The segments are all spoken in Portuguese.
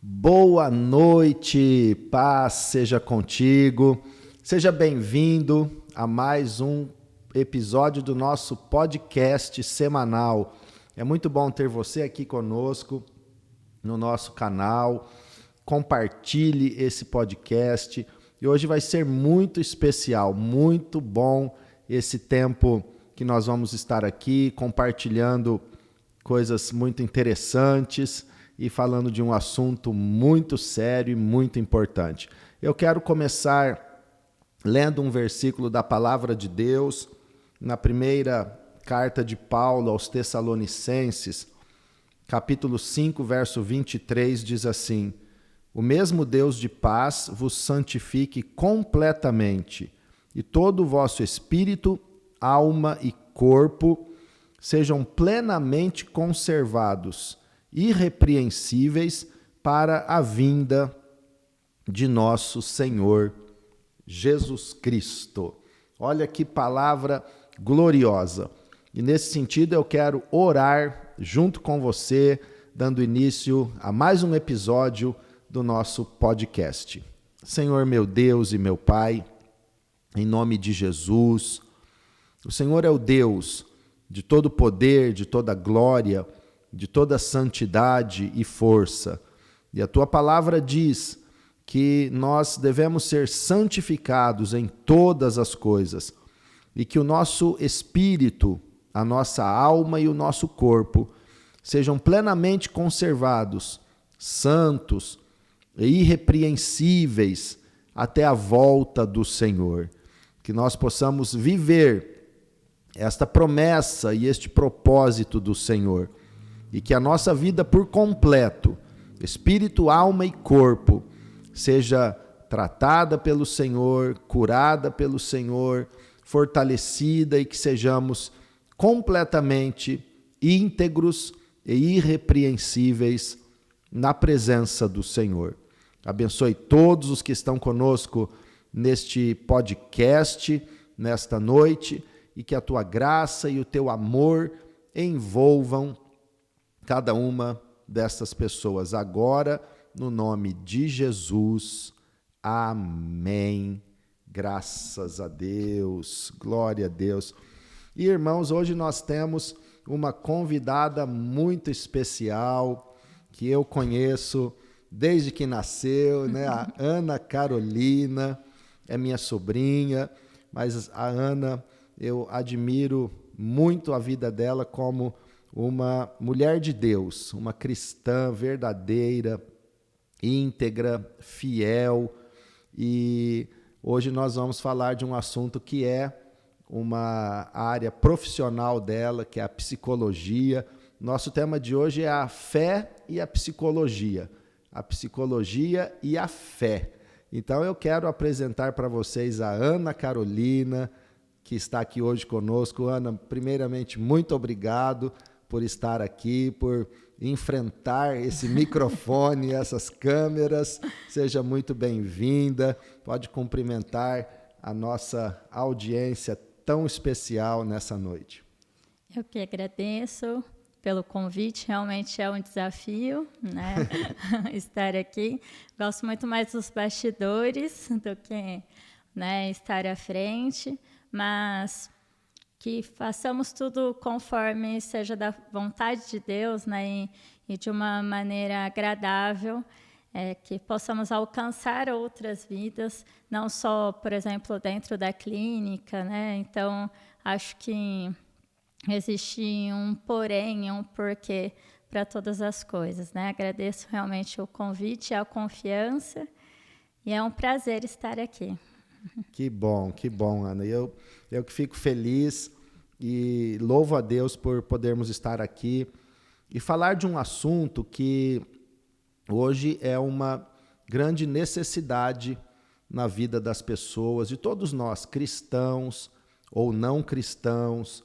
Boa noite, paz seja contigo. Seja bem-vindo a mais um episódio do nosso podcast semanal. É muito bom ter você aqui conosco no nosso canal. Compartilhe esse podcast. E hoje vai ser muito especial, muito bom esse tempo que nós vamos estar aqui compartilhando coisas muito interessantes e falando de um assunto muito sério e muito importante. Eu quero começar lendo um versículo da Palavra de Deus, na primeira carta de Paulo aos Tessalonicenses, capítulo 5, verso 23, diz assim: O mesmo Deus de paz vos santifique completamente, e todo o vosso espírito, alma e corpo sejam plenamente conservados, irrepreensíveis para a vinda de nosso Senhor Jesus Cristo. Olha que palavra gloriosa. E nesse sentido eu quero orar junto com você, dando início a mais um episódio do nosso podcast. Senhor meu Deus e meu Pai, em nome de Jesus, o Senhor é o Deus de todo poder, de toda glória, de toda santidade e força. E a tua palavra diz que nós devemos ser santificados em todas as coisas e que o nosso espírito, a nossa alma e o nosso corpo sejam plenamente conservados, santos e irrepreensíveis até a volta do Senhor. Que nós possamos viver esta promessa e este propósito do Senhor. E que a nossa vida por completo, espírito, alma e corpo, seja tratada pelo Senhor, curada pelo Senhor, fortalecida e que sejamos completamente íntegros e irrepreensíveis na presença do Senhor. Abençoe todos os que estão conosco neste podcast, nesta noite, e que a tua graça e o teu amor envolvam cada uma dessas pessoas agora, no nome de Jesus. Amém. Graças a Deus. Glória a Deus. E, irmãos, hoje nós temos uma convidada muito especial que eu conheço desde que nasceu, né? A Ana Carolina é minha sobrinha, mas a Ana, eu admiro muito a vida dela como uma mulher de Deus, uma cristã verdadeira, íntegra, fiel. E hoje nós vamos falar de um assunto que é uma área profissional dela, que é a psicologia. Nosso tema de hoje é a fé e a psicologia. A psicologia e a fé. Então eu quero apresentar para vocês a Ana Carolina, que está aqui hoje conosco. Ana, primeiramente, muito obrigado por estar aqui, por enfrentar esse microfone, essas câmeras. Seja muito bem-vinda. Pode cumprimentar a nossa audiência tão especial nessa noite. Eu que agradeço pelo convite, realmente é um desafio, né? Estar aqui. Gosto muito mais dos bastidores do que, né, estar à frente, mas que façamos tudo conforme seja da vontade de Deus, né, e de uma maneira agradável, que possamos alcançar outras vidas, não só, por exemplo, dentro da clínica, né? Então, acho que existe um porém, um porquê para todas as coisas, né? Agradeço realmente o convite, a confiança, e é um prazer estar aqui. Que bom, Ana. Eu que fico feliz e louvo a Deus por podermos estar aqui e falar de um assunto que hoje é uma grande necessidade na vida das pessoas, de todos nós, cristãos ou não cristãos,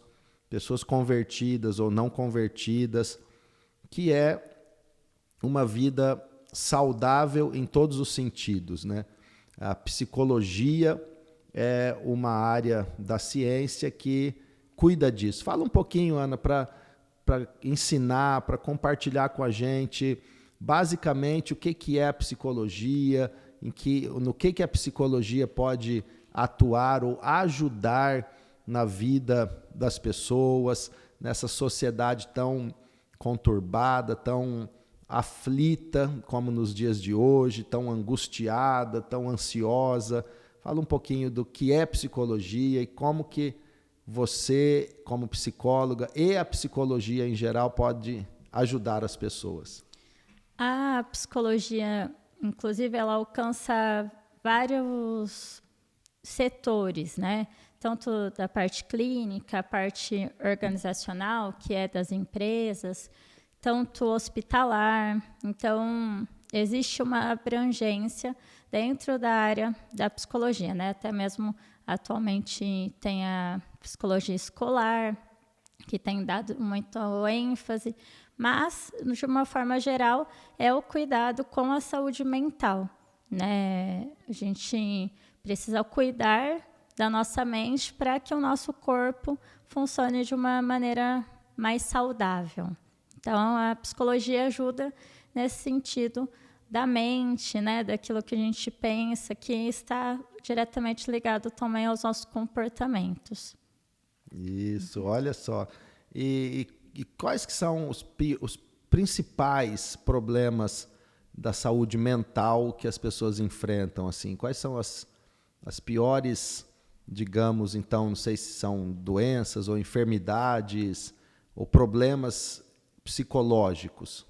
pessoas convertidas ou não convertidas, que é uma vida saudável em todos os sentidos, né? A psicologia é uma área da ciência que cuida disso. Fala um pouquinho, Ana, para ensinar, para compartilhar com a gente basicamente o que é a psicologia, no que a psicologia pode atuar ou ajudar na vida das pessoas, nessa sociedade tão conturbada, tão aflita como nos dias de hoje, tão angustiada, tão ansiosa. Fala um pouquinho do que é psicologia e como que você, como psicóloga, e a psicologia em geral pode ajudar as pessoas. A psicologia, inclusive, ela alcança vários setores, né? Tanto da parte clínica, a parte organizacional, que é das empresas, tanto hospitalar. Então, existe uma abrangência dentro da área da psicologia, né? Até mesmo atualmente tem a psicologia escolar, que tem dado muita ênfase, mas, de uma forma geral, é o cuidado com a saúde mental, né? A gente precisa cuidar da nossa mente para que o nosso corpo funcione de uma maneira mais saudável. Então, a psicologia ajuda nesse sentido da mente, né, daquilo que a gente pensa, que está diretamente ligado também aos nossos comportamentos. Isso, olha só. E quais que são os principais problemas da saúde mental que as pessoas enfrentam? Assim? Quais são as piores, digamos, então, não sei se são doenças ou enfermidades ou problemas psicológicos?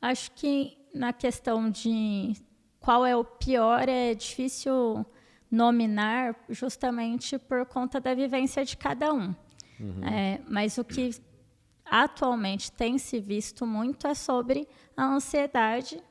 Acho que na questão de qual é o pior é difícil nominar justamente por conta da vivência de cada um. Mas o que atualmente tem se visto muito é sobre a ansiedade,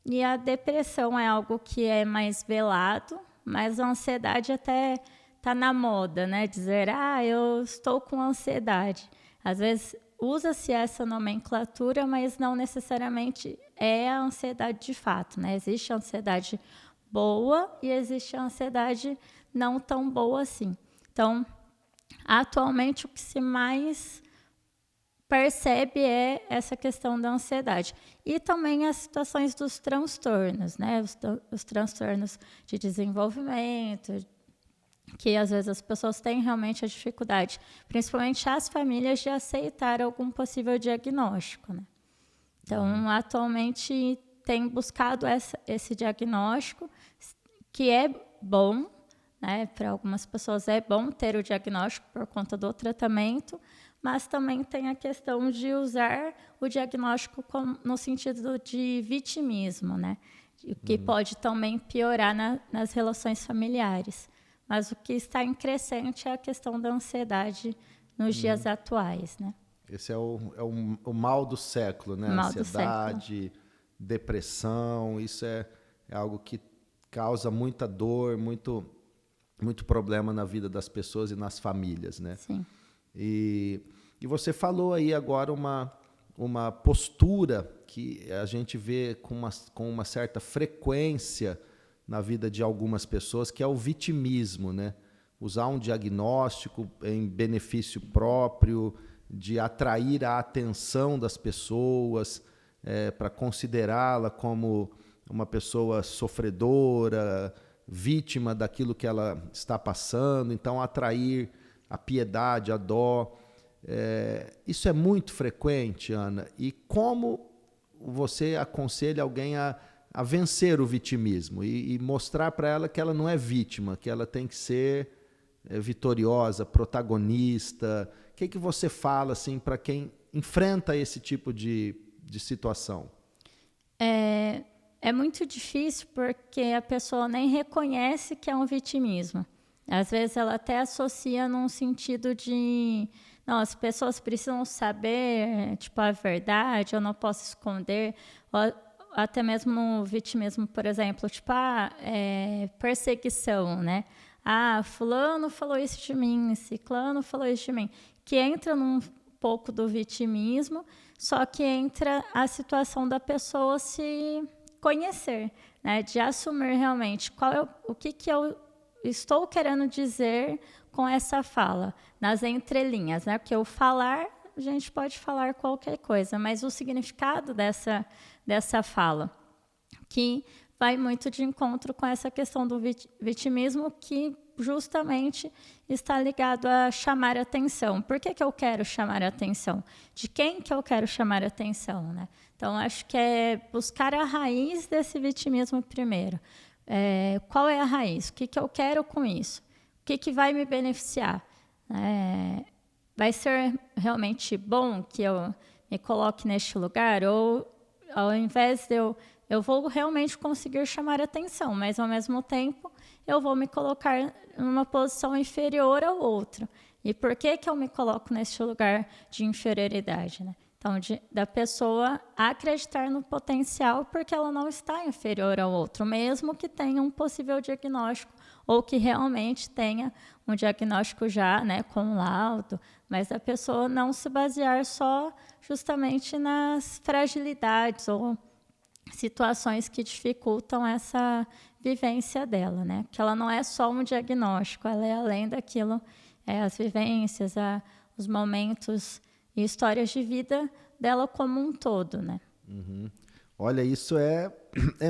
e a depressão é algo que é mais velado, mas a ansiedade até está na moda, né? Dizer, eu estou com ansiedade. Às vezes usa-se essa nomenclatura, mas não necessariamente é a ansiedade de fato, né? Existe a ansiedade boa e existe a ansiedade não tão boa assim. Então, atualmente, o que se mais percebe é essa questão da ansiedade. E também as situações dos transtornos, né? Os transtornos de desenvolvimento, que às vezes as pessoas têm realmente a dificuldade, principalmente as famílias, de aceitar algum possível diagnóstico, né? Então, atualmente, tem buscado esse diagnóstico, que é bom, né? Para algumas pessoas é bom ter o diagnóstico por conta do tratamento, mas também tem a questão de usar o diagnóstico no sentido de vitimismo, né? O que pode também piorar nas relações familiares. Mas o que está em crescente é a questão da ansiedade nos dias atuais, né? Esse é o mal do século, né? Mal Ansiedade, depressão, isso é algo que causa muita dor, muito problema na vida das pessoas e nas famílias, né? Sim. E você falou aí agora uma postura que a gente vê com uma certa frequência na vida de algumas pessoas, que é o vitimismo, né? Usar um diagnóstico em benefício próprio, de atrair a atenção das pessoas, para considerá-la como uma pessoa sofredora, vítima daquilo que ela está passando, então atrair a piedade, a dó. Isso é muito frequente, Ana. E como você aconselha alguém a vencer o vitimismo e mostrar para ela que ela não é vítima, que ela tem que ser vitoriosa, protagonista? O que você fala assim, para quem enfrenta esse tipo de situação? É muito difícil porque a pessoa nem reconhece que é um vitimismo. Às vezes ela até associa num sentido de... Não, as pessoas precisam saber, tipo, a verdade, eu não posso esconder. Ou até mesmo no vitimismo, por exemplo, tipo, perseguição, né? Fulano falou isso de mim, ciclano falou isso de mim. Que entra num pouco do vitimismo, só que entra a situação da pessoa se conhecer, né? De assumir realmente o que eu estou querendo dizer com essa fala, nas entrelinhas, né? Porque o falar, a gente pode falar qualquer coisa, mas o significado dessa fala, que vai muito de encontro com essa questão do vitimismo, que justamente está ligado a chamar atenção. Por que eu quero chamar atenção? De quem que eu quero chamar atenção, né? Então, acho que é buscar a raiz desse vitimismo primeiro. Qual é a raiz? O que eu quero com isso? O que vai me beneficiar? Vai ser realmente bom que eu me coloque neste lugar? Ou, ao invés de eu vou realmente conseguir chamar atenção, mas, ao mesmo tempo, eu vou me colocar numa posição inferior ao outro. E por que eu me coloco neste lugar de inferioridade, né? Então, da pessoa acreditar no potencial porque ela não está inferior ao outro, mesmo que tenha um possível diagnóstico ou que realmente tenha um diagnóstico já, né, com laudo, mas a pessoa não se basear só justamente nas fragilidades ou situações que dificultam essa vivência dela, né? Que ela não é só um diagnóstico, ela é além daquilo, as vivências, os momentos e histórias de vida dela como um todo, né? Uhum. Olha, isso é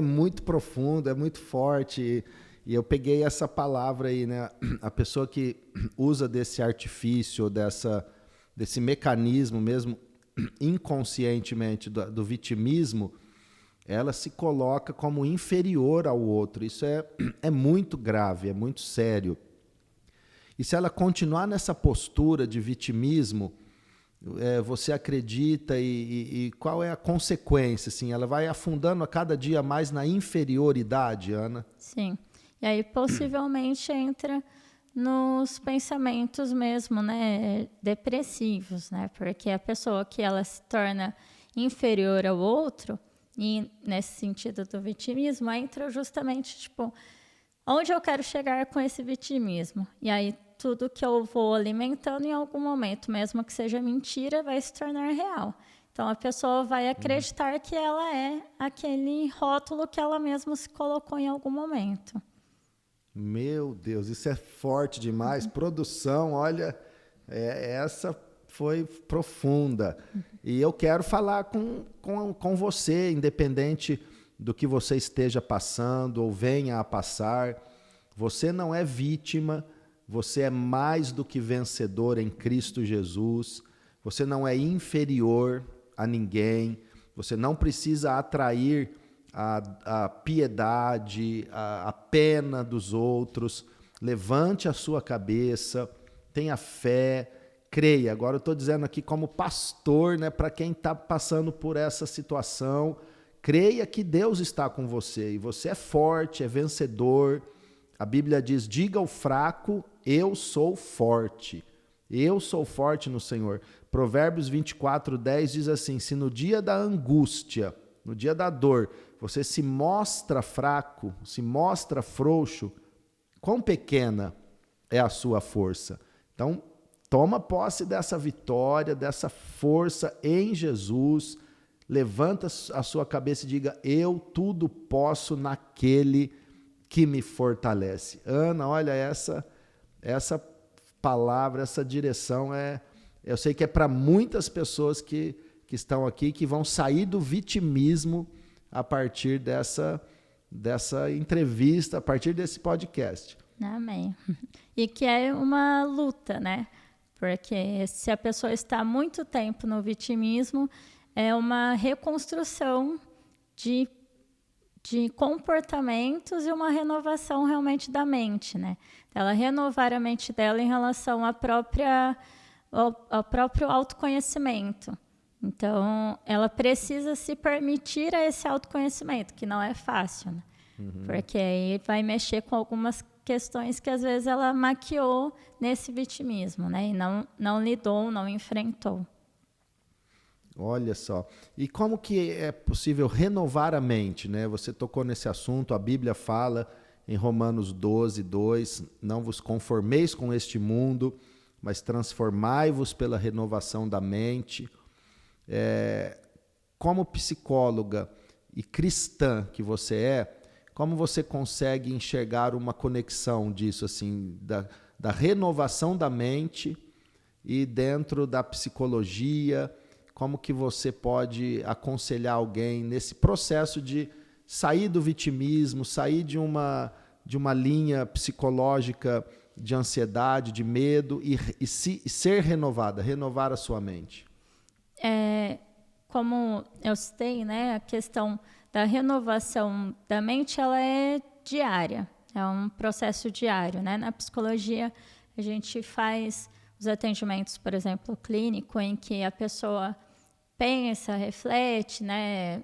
muito profundo, é muito forte, e eu peguei essa palavra aí, né? A pessoa que usa desse artifício, desse mecanismo mesmo, inconscientemente do vitimismo, ela se coloca como inferior ao outro. Isso é muito grave, é muito sério. E se ela continuar nessa postura de vitimismo, você acredita e qual é a consequência? Assim, ela vai afundando a cada dia mais na inferioridade, Ana? Sim. E aí possivelmente entra nos pensamentos mesmo, né, depressivos, né? Porque a pessoa que ela se torna inferior ao outro, e nesse sentido do vitimismo, entra justamente, tipo, onde eu quero chegar com esse vitimismo? E aí tudo que eu vou alimentando em algum momento, mesmo que seja mentira, vai se tornar real. Então a pessoa vai acreditar que ela é aquele rótulo que ela mesma se colocou em algum momento. Meu Deus, isso é forte demais. Produção, olha, essa foi profunda. E eu quero falar com você, independente do que você esteja passando ou venha a passar. Você não é vítima, você é mais do que vencedor em Cristo Jesus. Você não é inferior a ninguém. Você não precisa atrair a piedade, a pena dos outros. Levante a sua cabeça, tenha fé, creia. Agora eu estou dizendo aqui como pastor, né, para quem está passando por essa situação, creia que Deus está com você e você é forte, é vencedor. A Bíblia diz, diga ao fraco, eu sou forte. Eu sou forte no Senhor. Provérbios 24:10 diz assim, se no dia da angústia, no dia da dor, você se mostra fraco, se mostra frouxo, quão pequena é a sua força. Então, toma posse dessa vitória, dessa força em Jesus. Levanta a sua cabeça e diga, eu tudo posso naquele que me fortalece. Ana, olha, essa palavra, essa direção, eu sei que é para muitas pessoas que estão aqui, que vão sair do vitimismo a partir dessa entrevista, a partir desse podcast. Amém. E que é uma luta, né? Porque se a pessoa está muito tempo no vitimismo, é uma reconstrução de comportamentos e uma renovação realmente da mente, né? Ela renovar a mente dela em relação ao próprio autoconhecimento. Então, ela precisa se permitir a esse autoconhecimento, que não é fácil, né? Porque aí vai mexer com algumas questões que às vezes ela maquiou nesse vitimismo, né? E não lidou, não enfrentou. Olha só. E como que é possível renovar a mente, né? Você tocou nesse assunto, a Bíblia fala em Romanos 12:2, não vos conformeis com este mundo, mas transformai-vos pela renovação da mente. Como psicóloga e cristã que você como você consegue enxergar uma conexão disso, assim, da renovação da mente e dentro da psicologia? como que você pode aconselhar alguém nesse processo de sair do vitimismo, sair de uma linha psicológica de ansiedade, de medo e ser renovar a sua mente? Como eu citei, né, a questão da renovação da mente, ela é diária, é um processo diário, né? Na psicologia, a gente faz os atendimentos, por exemplo, clínico, em que a pessoa pensa, reflete, né,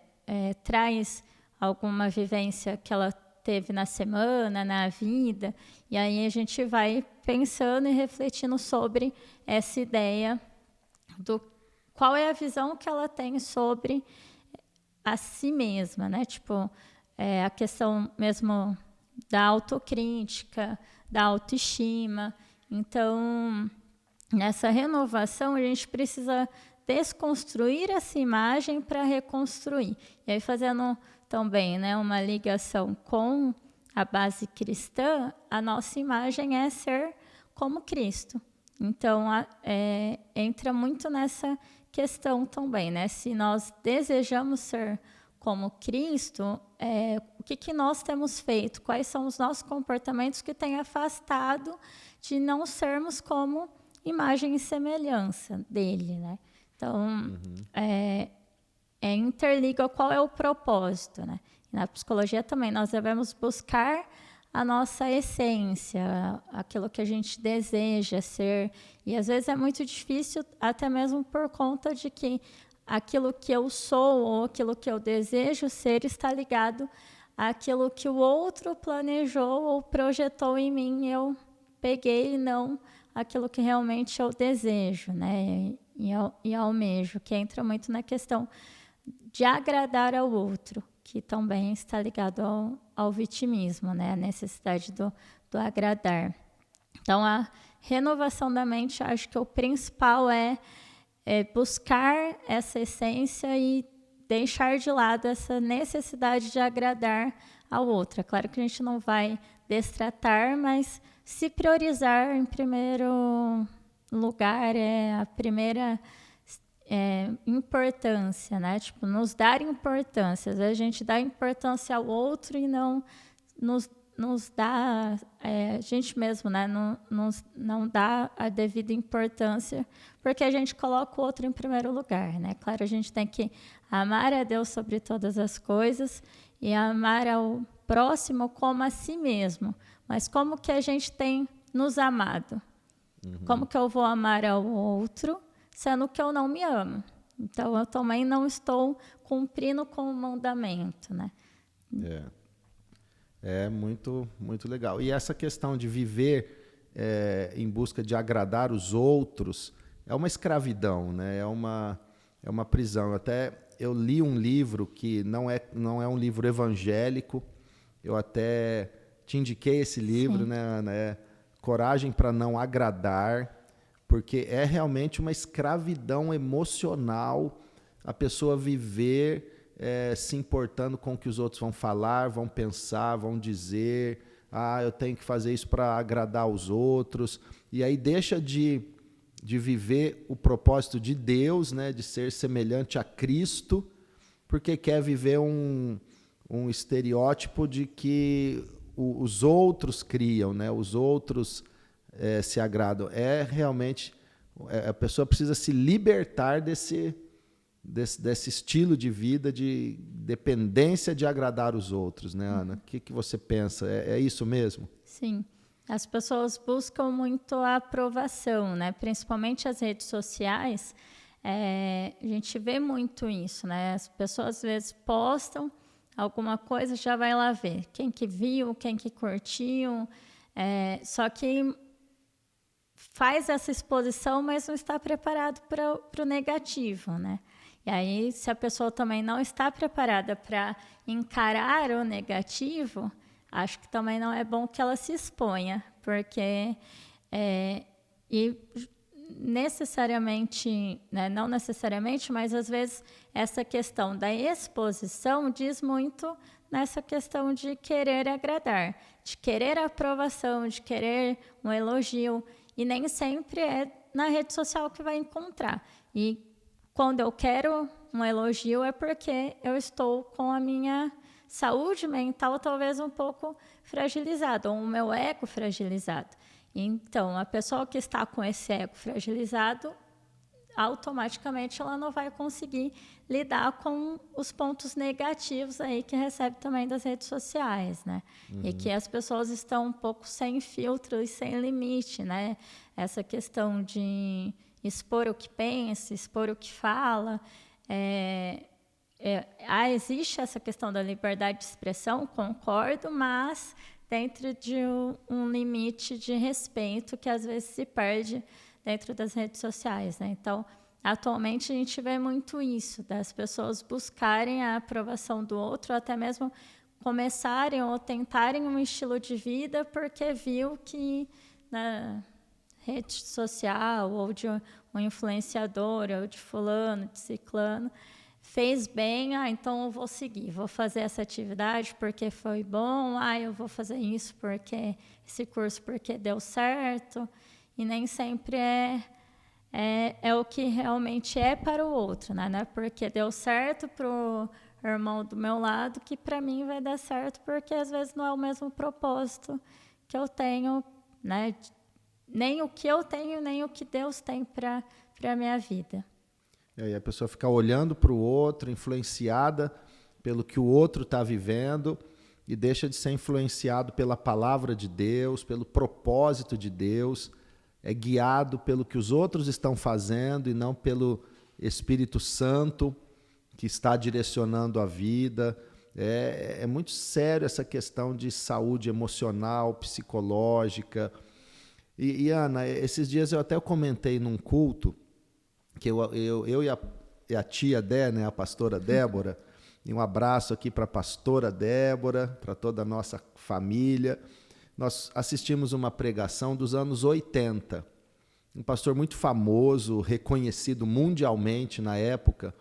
traz alguma vivência que ela teve na semana, na vida, e aí a gente vai pensando e refletindo sobre essa ideia do qual é a visão que ela tem sobre a si mesma, né? Tipo, a questão mesmo da autocrítica, da autoestima. Então, nessa renovação, a gente precisa desconstruir essa imagem para reconstruir. E aí, fazendo também, né, uma ligação com a base cristã, a nossa imagem é ser como Cristo. Então, entra muito nessa questão também, né? Se nós desejamos ser como Cristo, o que nós temos feito? Quais são os nossos comportamentos que têm afastado de não sermos como imagem e semelhança dele, né? Então, interliga qual é o propósito, né? E na psicologia também nós devemos buscar a nossa essência, aquilo que a gente deseja ser. E às vezes é muito difícil, até mesmo por conta de que aquilo que eu sou ou aquilo que eu desejo ser está ligado àquilo que o outro planejou ou projetou em mim. Eu peguei e não aquilo que realmente eu desejo, né? E almejo, que entra muito na questão de agradar ao outro, que também está ligado ao vitimismo, né? A necessidade do agradar. Então, a renovação da mente, acho que o principal é buscar essa essência e deixar de lado essa necessidade de agradar ao outro. É claro que a gente não vai destratar, mas se priorizar em primeiro lugar é a primeira importância, né? Tipo, nos dar importância. Às vezes a gente dá importância ao outro e não nos dá, a gente mesmo, né? Não dá a devida importância, porque a gente coloca o outro em primeiro lugar, né? Claro, a gente tem que amar a Deus sobre todas as coisas e amar ao próximo como a si mesmo. Mas como que a gente tem nos amado? Como que eu vou amar ao outro, sendo que eu não me amo? Então, eu também não estou cumprindo com o mandamento, né? É muito, muito legal. E essa questão de viver em busca de agradar os outros é uma escravidão, né? É uma prisão. Eu li um livro que não é um livro evangélico. Eu até te indiquei esse livro, né, Ana? Coragem para não agradar, porque é realmente uma escravidão emocional a pessoa viver se importando com o que os outros vão falar, vão pensar, vão dizer. Eu tenho que fazer isso para agradar os outros. E aí deixa de viver o propósito de Deus, né, de ser semelhante a Cristo, porque quer viver um estereótipo de que os outros criam, né, os outros se agradam. Realmente, a pessoa precisa se libertar desse estilo de vida de dependência de agradar os outros, né, Ana? O que você pensa? É isso mesmo? Sim. As pessoas buscam muito a aprovação, né? Principalmente as redes sociais. A gente vê muito isso, né? As pessoas às vezes postam alguma coisa, já vai lá ver quem que viu, quem que curtiu. Só que faz essa exposição, mas não está preparado para o negativo, né? E aí, se a pessoa também não está preparada para encarar o negativo, acho que também não é bom que ela se exponha, porque necessariamente, né, não necessariamente, mas às vezes essa questão da exposição diz muito nessa questão de querer agradar, de querer a aprovação, de querer um elogio, e nem sempre é na rede social que vai encontrar. E quando eu quero um elogio é porque eu estou com a minha saúde mental talvez um pouco fragilizada, ou o meu ego fragilizado. Então, a pessoa que está com esse ego fragilizado, automaticamente ela não vai conseguir lidar com os pontos negativos aí que recebe também das redes sociais, né? E que as pessoas estão um pouco sem filtro e sem limite, né? Essa questão de expor o que pensa, expor o que fala. Existe essa questão da liberdade de expressão, concordo, mas dentro de um limite de respeito que às vezes se perde dentro das redes sociais, né? Então, atualmente a gente vê muito isso, das pessoas buscarem a aprovação do outro, até mesmo começarem ou tentarem um estilo de vida porque viu que na rede social ou de um influenciador ou de fulano, de ciclano, fez bem, então eu vou seguir, vou fazer essa atividade porque foi bom, eu vou fazer isso porque esse curso porque deu certo, e nem sempre é o que realmente é para o outro, né? Não é porque deu certo para o irmão do meu lado que para mim vai dar certo, porque às vezes não é o mesmo propósito que eu tenho, né? Nem o que eu tenho, nem o que Deus tem para a minha vida. E aí a pessoa fica olhando para o outro, influenciada pelo que o outro está vivendo, e deixa de ser influenciado pela palavra de Deus, pelo propósito de Deus, é guiado pelo que os outros estão fazendo e não pelo Espírito Santo que está direcionando a vida. É muito sério essa questão de saúde emocional, psicológica. E Ana, esses dias eu até comentei num culto, que eu e a tia Dé, né, a pastora Débora, e um abraço aqui para a pastora Débora, para toda a nossa família. Nós assistimos uma pregação dos anos 80, um pastor muito famoso, reconhecido mundialmente na época,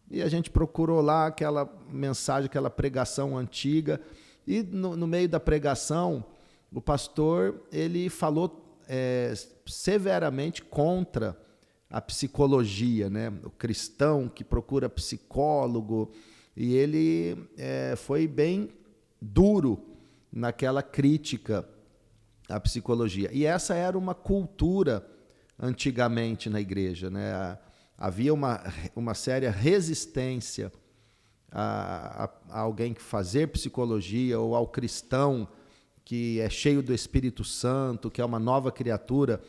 e a gente procurou lá aquela mensagem, aquela pregação antiga, e no meio da pregação, o pastor ele falou severamente contra a psicologia, né? O cristão que procura psicólogo, e ele foi bem duro naquela crítica à psicologia. E essa era uma cultura antigamente na igreja, né? Havia uma séria resistência a alguém que fazer psicologia, ou ao cristão que é cheio do Espírito Santo, que é uma nova criatura,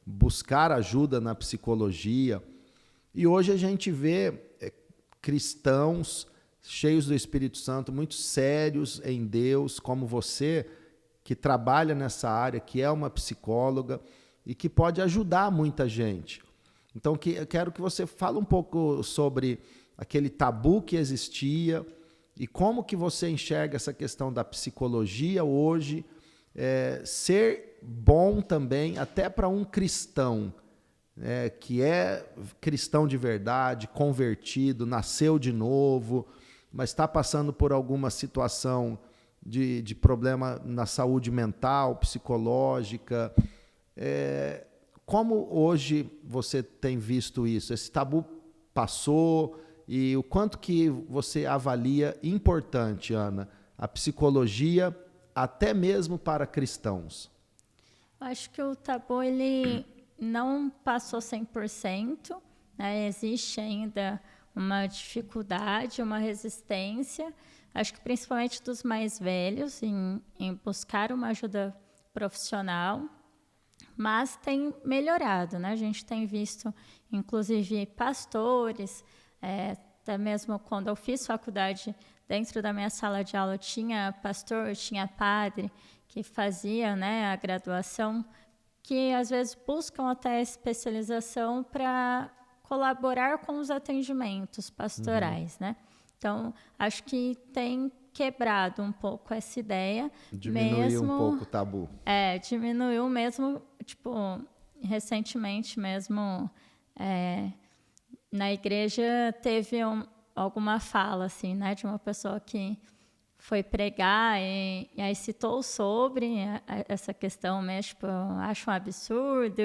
buscar ajuda na psicologia. E hoje a gente vê cristãos cheios do Espírito Santo, muito sérios em Deus, como você, que trabalha nessa área, que é uma psicóloga e que pode ajudar muita gente. Então, eu quero que você fale um pouco sobre aquele tabu que existia e como que você enxerga essa questão da psicologia hoje, ser bom também até para um cristão, que é cristão de verdade, convertido, nasceu de novo, mas está passando por alguma situação de problema na saúde mental, psicológica. Como hoje você tem visto isso? Esse tabu passou, e o quanto que você avalia importante, Ana, a psicologia até mesmo para cristãos? Acho que o tabu ele não passou 100%, né? Existe ainda uma dificuldade, uma resistência, acho que principalmente dos mais velhos, em buscar uma ajuda profissional, mas tem melhorado, né? A gente tem visto, inclusive, pastores, até mesmo quando eu fiz faculdade, dentro da minha sala de aula tinha pastor, tinha padre, que fazia, né, a graduação, que às vezes buscam até a especialização para colaborar com os atendimentos pastorais, né? Então, acho que tem quebrado um pouco essa ideia. Diminuiu um pouco o tabu. Diminuiu mesmo, tipo, recentemente mesmo, na igreja teve alguma fala, assim, né, de uma pessoa que foi pregar e aí citou sobre essa questão mesmo, tipo, eu acho um absurdo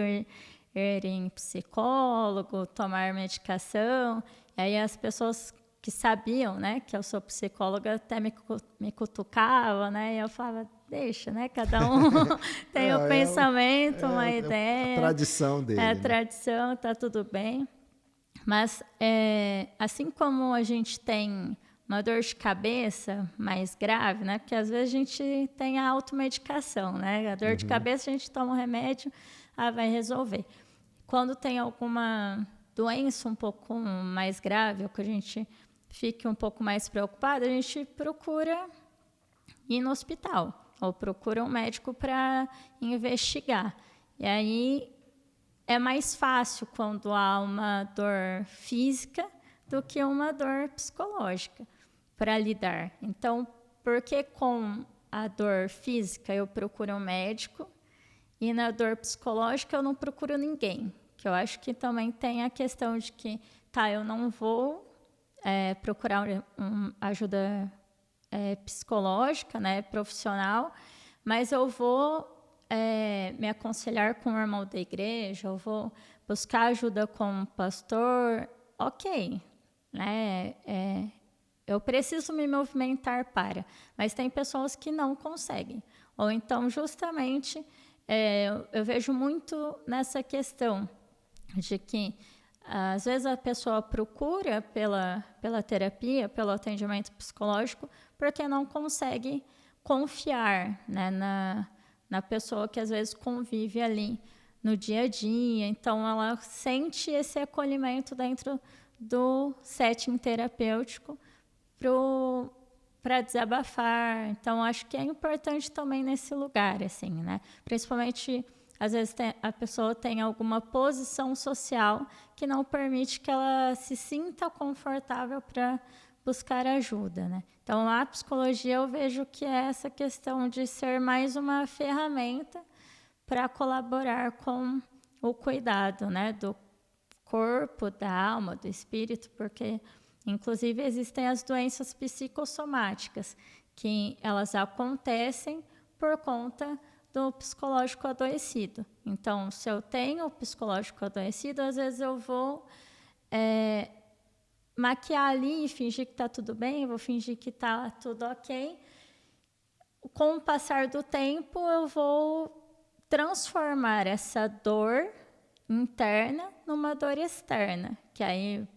ir em psicólogo, tomar medicação. E aí as pessoas que sabiam, né, que eu sou psicóloga até me cutucavam, né, e eu falava, deixa, né, cada um tem um pensamento, uma ideia. A tradição dele, É a né? tradição, tá tudo bem. Mas assim como a gente tem uma dor de cabeça mais grave, né, porque às vezes a gente tem a automedicação, né, a dor de cabeça a gente toma um remédio, vai resolver. Quando tem alguma doença um pouco mais grave, ou que a gente fique um pouco mais preocupado, a gente procura ir no hospital ou procura um médico para investigar. E aí é mais fácil quando há uma dor física do que uma dor psicológica para lidar. Então, por que com a dor física eu procuro um médico e na dor psicológica eu não procuro ninguém? Que eu acho que também tem a questão de que, eu não vou procurar ajuda psicológica, né, profissional, mas eu vou me aconselhar com o irmão da igreja, eu vou buscar ajuda com um pastor, ok, né, eu preciso me movimentar mas tem pessoas que não conseguem, ou então justamente eu vejo muito nessa questão de que às vezes a pessoa procura pela terapia, pelo atendimento psicológico, porque não consegue confiar, né, na pessoa que às vezes convive ali no dia a dia. Então, ela sente esse acolhimento dentro do setting terapêutico para desabafar. Então, acho que é importante também nesse lugar, assim, né? Principalmente, às vezes, a pessoa tem alguma posição social que não permite que ela se sinta confortável para buscar ajuda, né? Então, a psicologia eu vejo que é essa questão de ser mais uma ferramenta para colaborar com o cuidado, né, do corpo, da alma, do espírito, porque, inclusive, existem as doenças psicossomáticas, que elas acontecem por conta do psicológico adoecido. Então, se eu tenho o psicológico adoecido, às vezes eu vou maquiar ali e fingir que está tudo bem, vou fingir que está tudo ok. Com o passar do tempo, eu vou transformar essa dor interna numa dor externa, que aí,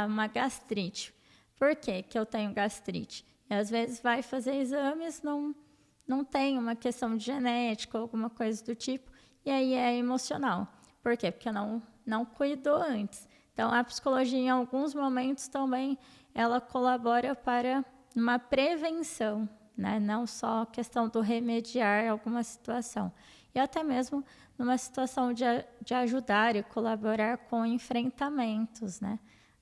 uma gastrite. Por que eu tenho gastrite? E às vezes vai fazer exames, não tem uma questão de genética ou alguma coisa do tipo, e aí é emocional. Por quê? Porque não cuidou antes. Então, a psicologia, em alguns momentos, também ela colabora para uma prevenção, né? Não só a questão do remediar alguma situação. E até mesmo numa situação de ajudar e colaborar com enfrentamentos, né?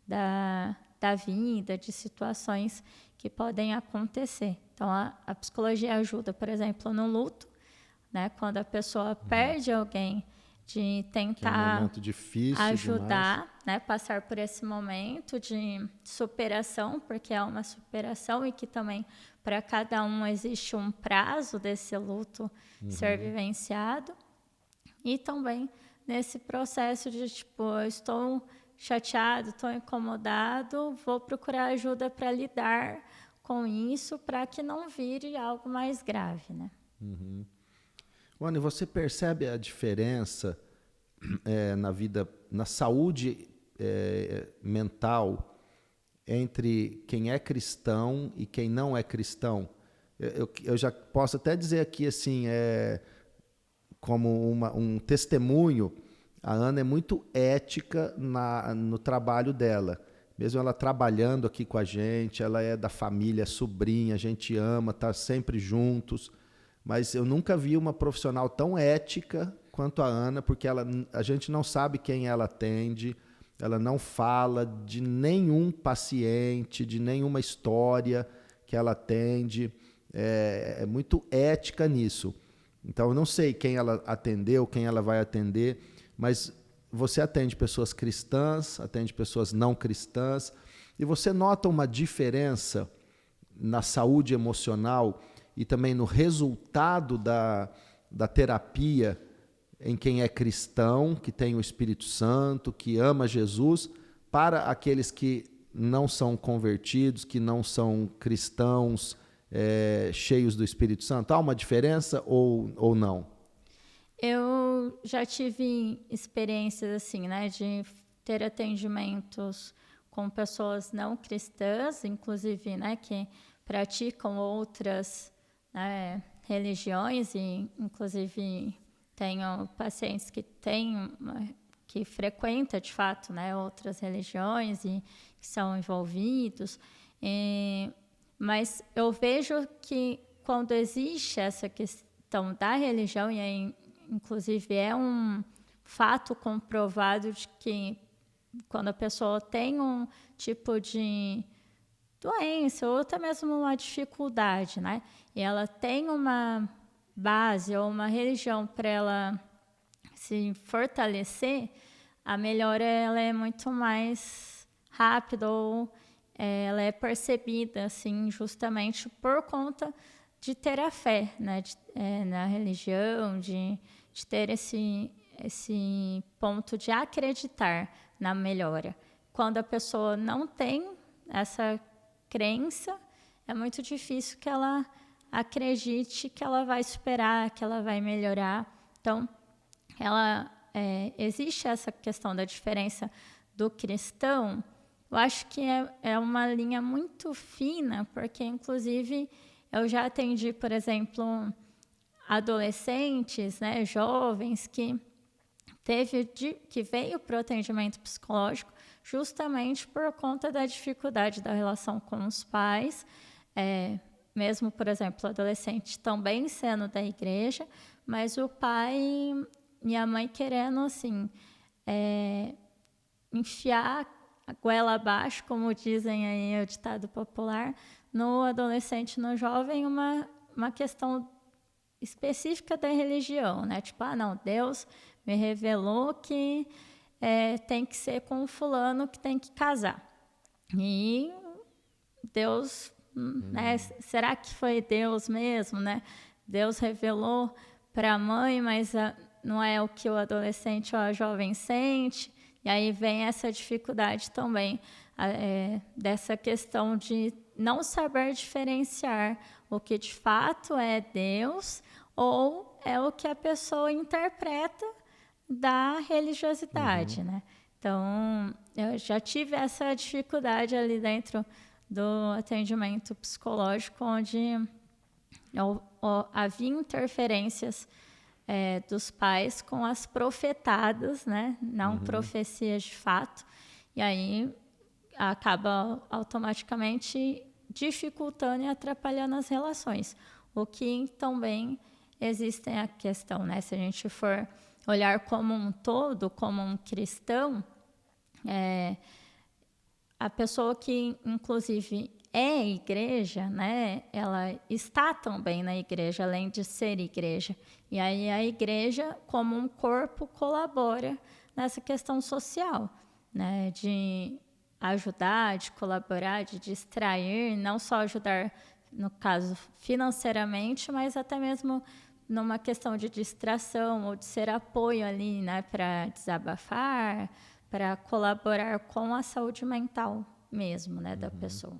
Da vida, de situações que podem acontecer. Então, a psicologia ajuda, por exemplo, no luto, né? Quando a pessoa perde alguém, de tentar que é um momento difícil ajudar, né, passar por esse momento de superação, porque é uma superação e que também para cada um existe um prazo desse luto ser vivenciado. E também nesse processo de, eu estou chateado, estou incomodado, vou procurar ajuda para lidar com isso, para que não vire algo mais grave, né? Rony, você percebe a diferença na vida, na saúde mental entre quem é cristão e quem não é cristão? Eu já posso até dizer aqui assim, como um testemunho, a Ana é muito ética no trabalho dela. Mesmo ela trabalhando aqui com a gente, ela é da família, sobrinha, a gente ama, está sempre juntos. Mas eu nunca vi uma profissional tão ética quanto a Ana, porque a gente não sabe quem ela atende, ela não fala de nenhum paciente, de nenhuma história que ela atende, é muito ética nisso. Então, eu não sei quem ela atendeu, quem ela vai atender, mas você atende pessoas cristãs, atende pessoas não cristãs, e você nota uma diferença na saúde emocional e também no resultado da terapia em quem é cristão, que tem o Espírito Santo, que ama Jesus, para aqueles que não são convertidos, que não são cristãos, cheios do Espírito Santo? Há uma diferença ou não? Eu já tive experiências assim, né, de ter atendimentos com pessoas não cristãs, inclusive, né, que praticam outras, né, religiões, e inclusive tenho pacientes que frequentam de fato, né, outras religiões e que são envolvidos. Mas eu vejo que quando existe essa questão da religião, e aí, inclusive é um fato comprovado de que quando a pessoa tem um tipo de doença ou até mesmo uma dificuldade, né, e ela tem uma base ou uma religião para ela se fortalecer, a melhora ela é muito mais rápida, ou ela é percebida assim justamente por conta de ter a fé, né, na religião, de ter esse ponto de acreditar na melhora. Quando a pessoa não tem essa crença, é muito difícil que ela acredite que ela vai superar, que ela vai melhorar. Então, existe essa questão da diferença do cristão. Eu acho que é uma linha muito fina, porque, inclusive, eu já atendi, por exemplo, adolescentes, né, jovens, que veio para o atendimento psicológico justamente por conta da dificuldade da relação com os pais, mesmo, por exemplo, o adolescente também sendo da igreja, mas o pai e a mãe querendo, assim, enfiar a goela abaixo, como dizem aí o ditado popular, no adolescente, no jovem, uma questão específica da religião, né? Tipo, não, Deus me revelou que tem que ser com o fulano que tem que casar. E Deus, né? Será que foi Deus mesmo, né? Deus revelou para a mãe, mas não é o que o adolescente ou a jovem sente. E aí vem essa dificuldade também, dessa questão de não saber diferenciar o que de fato é Deus ou é o que a pessoa interpreta da religiosidade, né? Então, eu já tive essa dificuldade ali dentro do atendimento psicológico, onde havia interferências dos pais com as profetadas, né? Não profecias de fato, e aí acaba automaticamente dificultando e atrapalhando as relações. O que também existe a questão, né? Se a gente for olhar como um todo, como um cristão, a pessoa que, inclusive, é igreja, né? Ela está também na igreja, além de ser igreja. E aí a igreja, como um corpo, colabora nessa questão social, né? De ajudar, de colaborar, de distrair, não só ajudar, no caso, financeiramente, mas até mesmo numa questão de distração ou de ser apoio ali, né? Para desabafar, para colaborar com a saúde mental mesmo, né? Da pessoa.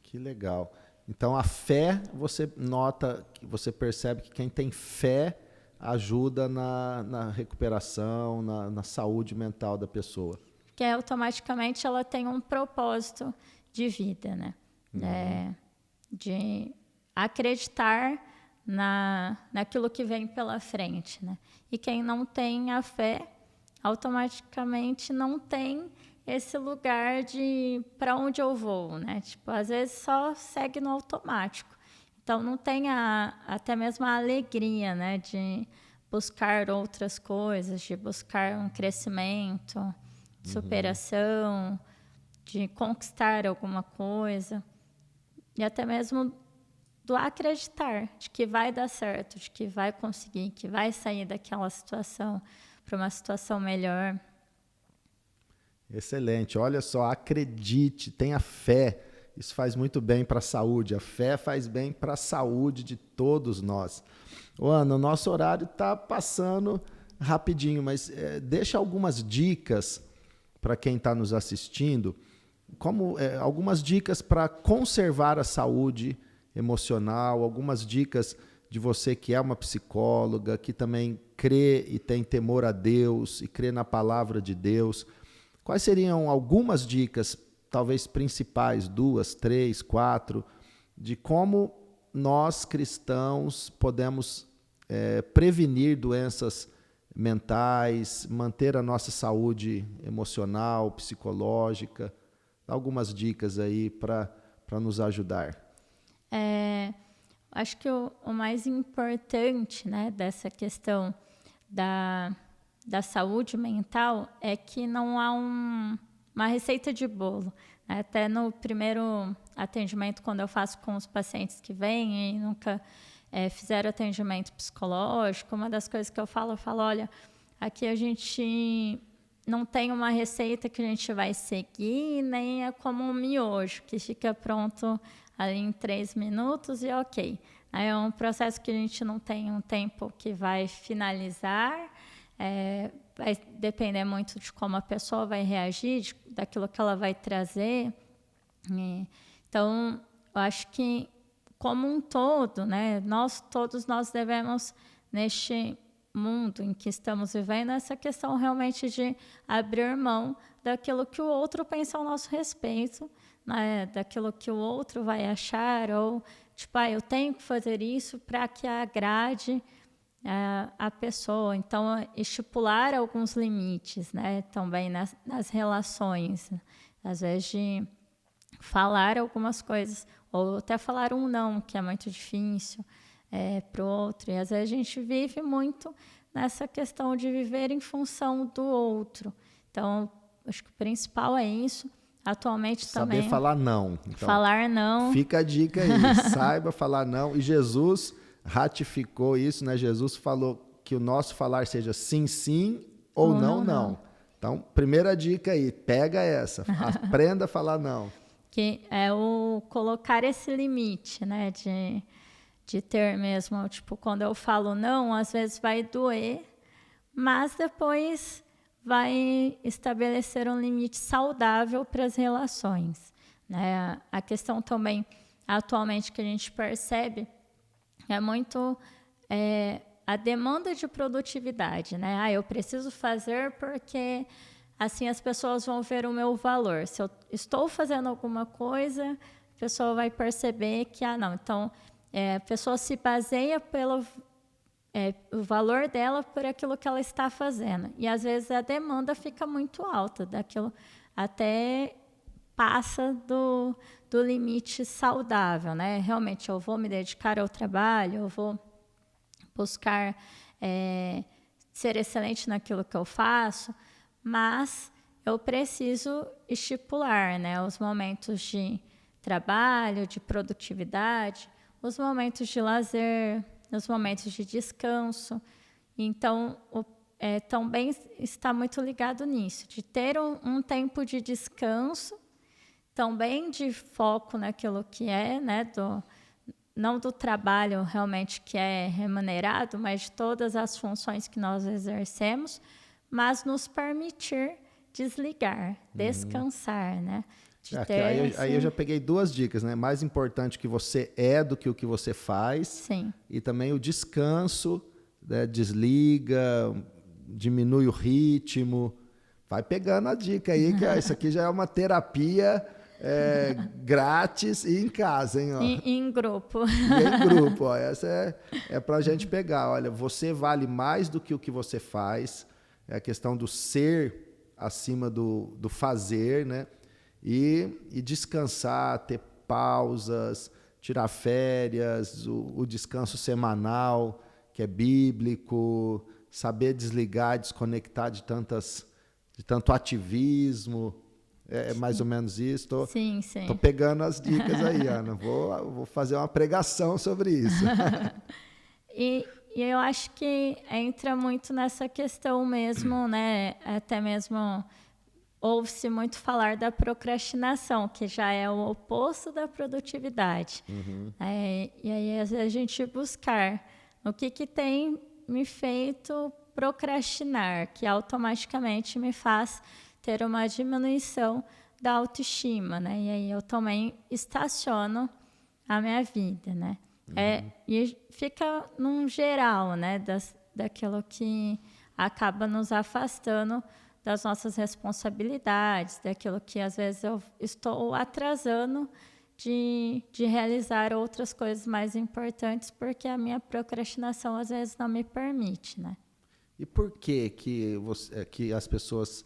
Que legal. Então, a fé, você nota, você percebe que quem tem fé ajuda na recuperação, na saúde mental da pessoa. Que automaticamente ela tem um propósito de vida, né? De acreditar naquilo que vem pela frente, né? E quem não tem a fé, automaticamente não tem esse lugar de para onde eu vou, né? Tipo, às vezes só segue no automático. Então não tem até mesmo a alegria, né? De buscar outras coisas, de buscar um crescimento, superação, de conquistar alguma coisa. E até mesmo do acreditar de que vai dar certo, de que vai conseguir, que vai sair daquela situação para uma situação melhor. Excelente. Olha só, acredite, tenha fé. Isso faz muito bem para a saúde. A fé faz bem para a saúde de todos nós. Ô, Ana, o nosso horário está passando rapidinho, mas deixa algumas dicas para quem está nos assistindo, como algumas dicas para conservar a saúde emocional, algumas dicas de você que é uma psicóloga, que também crê e tem temor a Deus e crê na palavra de Deus. Quais seriam algumas dicas, talvez principais, 2, 3, 4, de como nós cristãos podemos prevenir doenças mentais, manter a nossa saúde emocional, psicológica? Algumas dicas aí para nos ajudar. Acho que o mais importante, né, dessa questão da saúde mental é que não há uma receita de bolo. Até no primeiro atendimento, quando eu faço com os pacientes que vêm e nunca fizeram atendimento psicológico, uma das coisas que eu falo, olha, aqui a gente não tem uma receita que a gente vai seguir, nem é como um miojo, que fica pronto ali em 3 minutos e ok. É um processo que a gente não tem um tempo que vai finalizar, vai depender muito de como a pessoa vai reagir, daquilo que ela vai trazer. Então, eu acho que, como um todo, né, todos nós devemos, neste mundo em que estamos vivendo, essa questão realmente de abrir mão daquilo que o outro pensa ao nosso respeito, né, daquilo que o outro vai achar, ou tipo, eu tenho que fazer isso para que agrade a pessoa. Então, estipular alguns limites, né, também nas relações, às vezes de falar algumas coisas, ou até falar um não, que é muito difícil para o outro. E às vezes a gente vive muito nessa questão de viver em função do outro. Então, acho que o principal é isso. Atualmente também... Saber falar não. Então, falar não. Fica a dica aí, saiba falar não. E Jesus ratificou isso, né? Jesus falou que o nosso falar seja sim, sim ou não, não. Então, primeira dica aí, pega essa, aprenda a falar não. Que é o colocar esse limite, né? De ter mesmo, tipo, quando eu falo não, às vezes vai doer, mas depois vai estabelecer um limite saudável para as relações, né? A questão também, atualmente, que a gente percebe é muito a demanda de produtividade, né? Eu preciso fazer porque assim as pessoas vão ver o meu valor. Se eu estou fazendo alguma coisa, a pessoa vai perceber que, não, então a pessoa se baseia pelo o valor dela por aquilo que ela está fazendo. E às vezes a demanda fica muito alta, daquilo até passa do limite saudável, né? Realmente eu vou me dedicar ao trabalho, eu vou buscar ser excelente naquilo que eu faço, mas eu preciso estipular, né, os momentos de trabalho, de produtividade, os momentos de lazer, os momentos de descanso. Então, também está muito ligado nisso, de ter um tempo de descanso, também de foco naquilo que né, não do trabalho realmente que é remunerado, mas de todas as funções que nós exercemos, mas nos permitir desligar, descansar, né? Aí eu já peguei 2 dicas, né? Mais importante que você do que o que você faz. Sim. E também o descanso, né? Desliga, diminui o ritmo. Vai pegando a dica aí, que isso aqui já é uma terapia grátis e em casa, hein? Ó. Em grupo. E em grupo, ó. Essa é pra gente pegar. Olha, você vale mais do que o que você faz. É a questão do ser acima do fazer, né? E descansar, ter pausas, tirar férias, o descanso semanal, que é bíblico, saber desligar, desconectar de tanto ativismo. É mais ou menos isso. Sim. Tô pegando as dicas aí, Ana. Vou fazer uma pregação sobre isso. E eu acho que entra muito nessa questão mesmo, né? Até mesmo ouve-se muito falar da procrastinação, que já é o oposto da produtividade. E aí, às vezes, a gente buscar o que tem me feito procrastinar, que automaticamente me faz ter uma diminuição da autoestima, né? E aí eu também estaciono a minha vida, né? E fica num geral, né? Daquilo que acaba nos afastando das nossas responsabilidades, daquilo que às vezes eu estou atrasando de realizar outras coisas mais importantes, porque a minha procrastinação às vezes não me permite, né? E por que as pessoas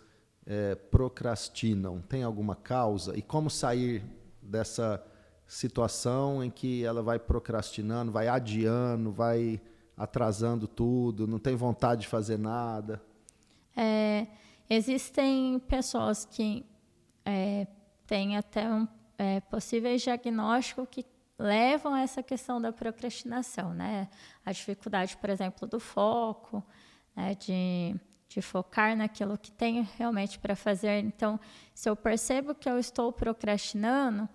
procrastinam? Tem alguma causa? E como sair dessa situação em que ela vai procrastinando, vai adiando, vai atrasando tudo, não tem vontade de fazer nada? Existem pessoas que têm até possíveis diagnósticos que levam a essa questão da procrastinação, né? A dificuldade, por exemplo, do foco, né? De focar naquilo que tenho realmente para fazer. Então, se eu percebo que eu estou procrastinando,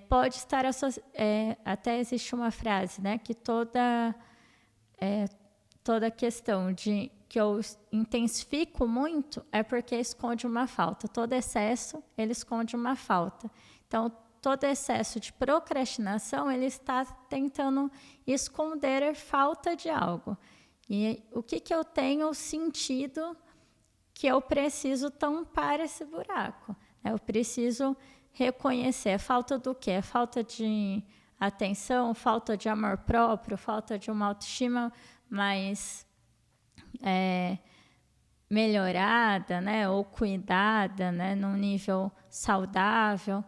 pode estar até existe uma frase, né? Que toda questão de que eu intensifico muito é porque esconde uma falta. Todo excesso, ele esconde uma falta. Então, todo excesso de procrastinação, ele está tentando esconder a falta de algo. E o que eu tenho sentido que eu preciso tampar esse buraco? Eu preciso reconhecer a falta do quê? A falta de atenção, falta de amor próprio, falta de uma autoestima mais melhorada, né, ou cuidada, né, num nível saudável.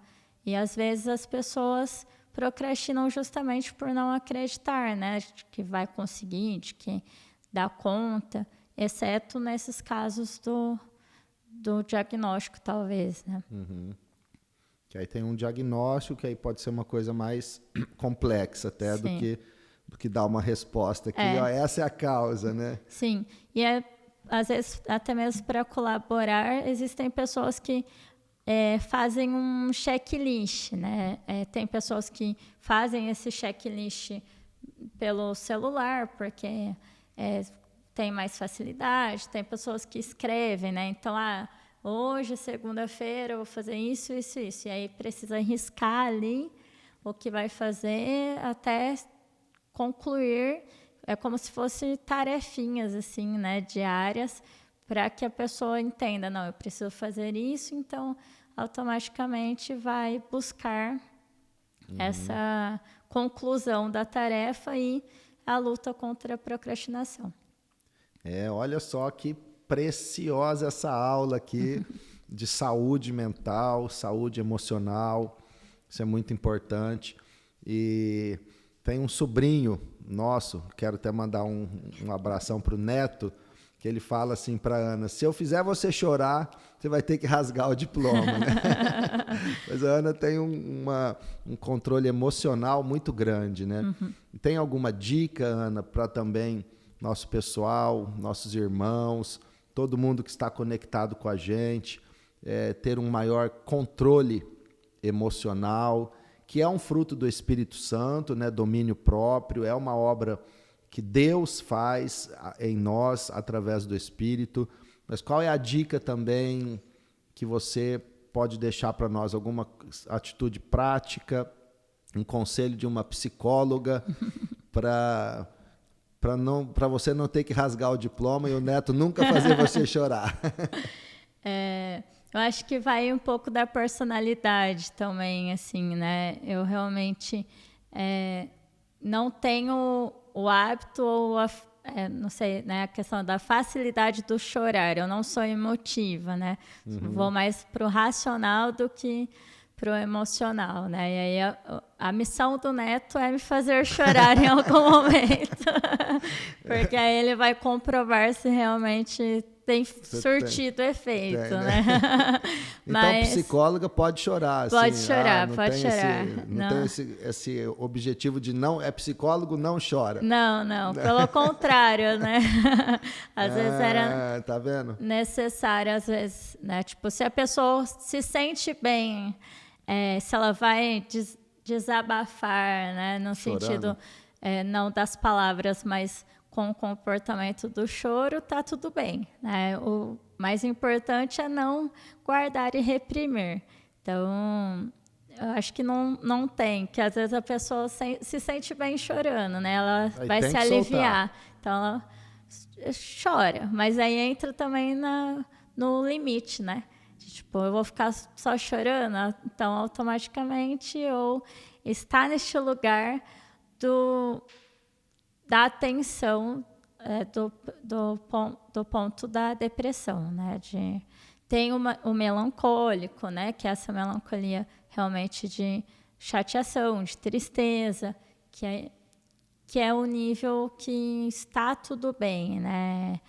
E às vezes as pessoas procrastinam justamente por não acreditar, né, de que vai conseguir, de que dá conta, exceto nesses casos do diagnóstico, talvez, né? Uhum. Que aí tem um diagnóstico que aí pode ser uma coisa mais complexa até do que dar uma resposta que ó, essa é a causa, né? Sim, e às vezes até mesmo para colaborar, existem pessoas que fazem um checklist, né? Tem pessoas que fazem esse checklist pelo celular, porque tem mais facilidade, tem pessoas que escrevem, né? Então, hoje, segunda-feira, eu vou fazer isso, isso, isso. E aí precisa riscar ali o que vai fazer até concluir. É como se fossem tarefinhas, assim, né, diárias, para que a pessoa entenda, não, eu preciso fazer isso, então automaticamente vai buscar essa conclusão da tarefa e a luta contra a procrastinação. Olha só que preciosa essa aula aqui de saúde mental, saúde emocional. Isso é muito importante. E tem um sobrinho nosso, quero até mandar um abração para o Neto, que ele fala assim para a Ana, se eu fizer você chorar, você vai ter que rasgar o diploma. Né? Mas a Ana tem um controle emocional muito grande. Né? Tem alguma dica, Ana, para também nosso pessoal, nossos irmãos, todo mundo que está conectado com a gente, ter um maior controle emocional, que é um fruto do Espírito Santo, né? Domínio próprio, é uma obra que Deus faz em nós através do Espírito. Mas qual é a dica também que você pode deixar para nós? Alguma atitude prática, um conselho de uma psicóloga para você não ter que rasgar o diploma e o Neto nunca fazer você chorar? Eu acho que vai um pouco da personalidade também, assim, né? Eu realmente não tenho o hábito ou não sei, né? A questão da facilidade do chorar. Eu não sou emotiva, né? Vou mais pro racional do que pro emocional, né? E aí a missão do Neto é me fazer chorar em algum momento, porque aí ele vai comprovar se realmente tem surtido efeito, né? Então, psicóloga pode chorar. Pode assim, chorar, pode chorar. Não tem esse objetivo de não... É psicólogo, não chora. Não. Pelo contrário, né? Às vezes era tá vendo? necessário, às vezes, né? Tipo, se a pessoa se sente bem, se ela vai desabafar, né? No Chorando. sentido não das palavras, mas com o comportamento do choro, tá tudo bem, né? O mais importante é não guardar e reprimir. Então, eu acho que não tem, que às vezes a pessoa se sente bem chorando, né? Ela Aí vai tem se que aliviar. soltar. Então, ela chora, mas aí entra também no limite, né? Tipo, eu vou ficar só chorando, então automaticamente eu estar neste lugar da atenção do ponto da depressão, né? Tem o melancólico, né? Que é essa melancolia realmente de chateação, de tristeza, que é o nível que está tudo bem, né?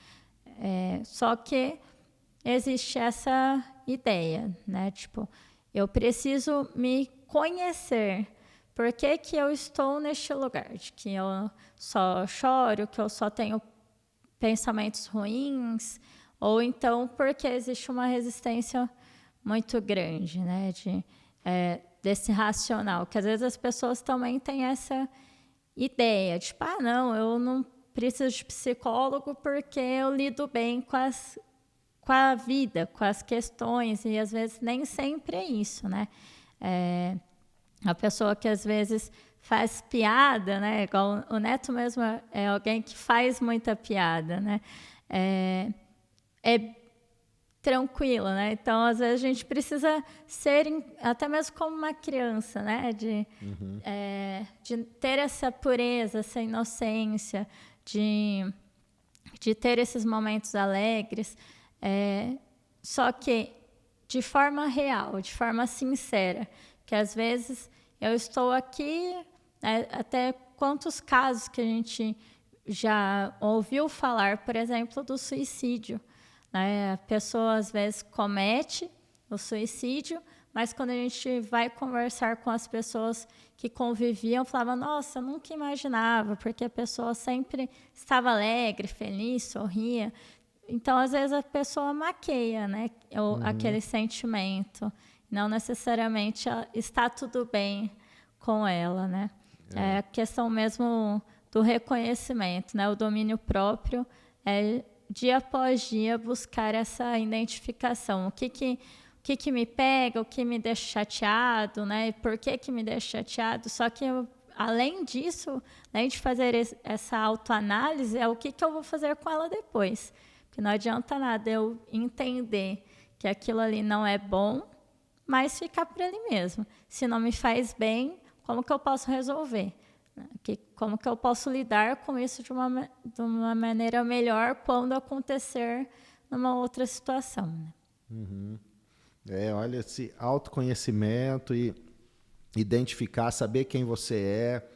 Só que existe essa ideia, né? Tipo, eu preciso me conhecer. Por que que eu estou neste lugar? De que eu só choro, que eu só tenho pensamentos ruins, ou então porque existe uma resistência muito grande, né? Desse racional, que às vezes as pessoas também têm essa ideia, tipo, não, eu não preciso de psicólogo porque eu lido bem com a vida, com as questões, e às vezes nem sempre é isso, né? A pessoa que às vezes faz piada, né? Igual o Neto mesmo é alguém que faz muita piada, né? É tranquilo, né? Então, às vezes a gente precisa ser até mesmo como uma criança, né? De ter essa pureza, essa inocência, de ter esses momentos alegres, só que de forma real, de forma sincera, que às vezes eu estou aqui, até quantos casos que a gente já ouviu falar, por exemplo, do suicídio, né? A pessoa às vezes comete o suicídio, mas quando a gente vai conversar com as pessoas que conviviam, falava, nossa, eu nunca imaginava, porque a pessoa sempre estava alegre, feliz, sorria. Então, às vezes, a pessoa maqueia, né, aquele sentimento. Não necessariamente está tudo bem com ela, né? É a questão mesmo do reconhecimento, né? O domínio próprio é, dia após dia, buscar essa identificação. O que me pega, o que me deixa chateado, né? E por que me deixa chateado? Só que, além disso, além de fazer essa autoanálise, é o que eu vou fazer com ela depois. Porque não adianta nada eu entender que aquilo ali não é bom, mas ficar por ali mesmo. Se não me faz bem, como que eu posso resolver? Como que eu posso lidar com isso de uma maneira melhor quando acontecer numa outra situação, né? Olha, esse autoconhecimento e identificar, saber quem você é,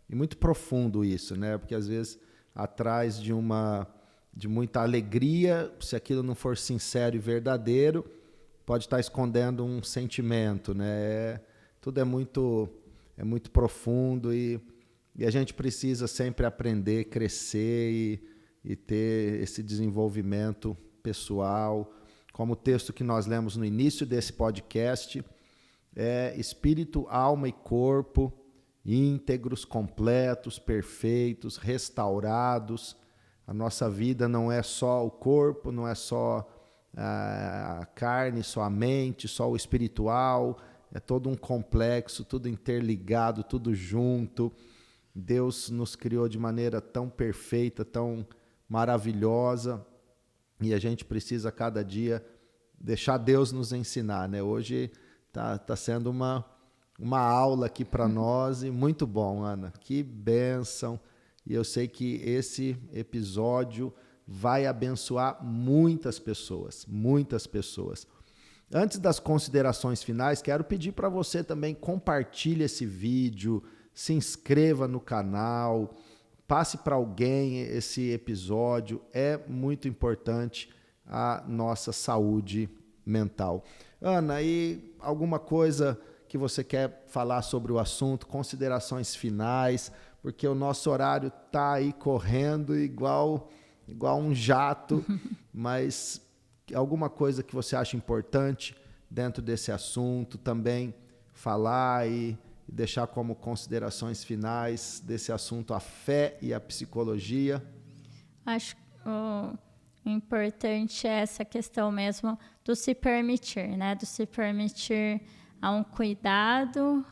e muito profundo isso, né? Porque às vezes atrás de muita alegria, se aquilo não for sincero e verdadeiro, pode estar escondendo um sentimento, né? Tudo é muito profundo e a gente precisa sempre aprender, crescer e ter esse desenvolvimento pessoal. Como o texto que nós lemos no início desse podcast, espírito, alma e corpo íntegros, completos, perfeitos, restaurados. A nossa vida não é só o corpo, não é só a carne, só a mente, só o espiritual. É todo um complexo, tudo interligado, tudo junto. Deus nos criou de maneira tão perfeita, tão maravilhosa, e a gente precisa cada dia deixar Deus nos ensinar, né? Hoje tá sendo uma aula aqui para nós e muito bom, Ana. Que bênção! E eu sei que esse episódio vai abençoar muitas pessoas, muitas pessoas. Antes das considerações finais, quero pedir para você também compartilhe esse vídeo, se inscreva no canal, passe para alguém esse episódio, é muito importante a nossa saúde mental. Ana, e alguma coisa que você quer falar sobre o assunto, considerações finais, porque o nosso horário está aí correndo igual um jato, mas alguma coisa que você acha importante dentro desse assunto também falar e e deixar como considerações finais desse assunto a fé e a psicologia. Acho que o importante é essa questão mesmo do se permitir, né? Do se permitir a um cuidado,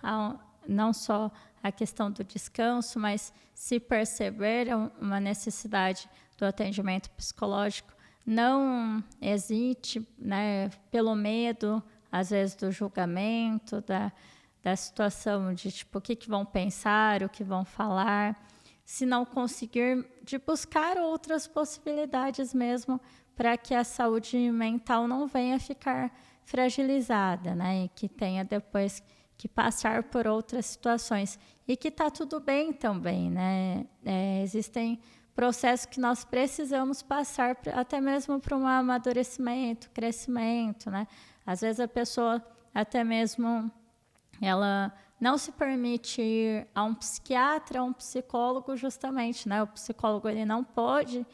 não só a questão do descanso, mas se perceber uma necessidade do atendimento psicológico. Não hesite, né, pelo medo, às vezes, do julgamento, da situação de tipo, o que vão pensar, o que vão falar. Se não conseguir, de buscar outras possibilidades mesmo para que a saúde mental não venha ficar fragilizada, né? E que tenha depois que passar por outras situações. E que está tudo bem também, né? Existem processos que nós precisamos passar até mesmo para um amadurecimento, crescimento, né? Às vezes a pessoa até mesmo ela não se permite ir a um psiquiatra, a um psicólogo justamente, né? O psicólogo ele não pode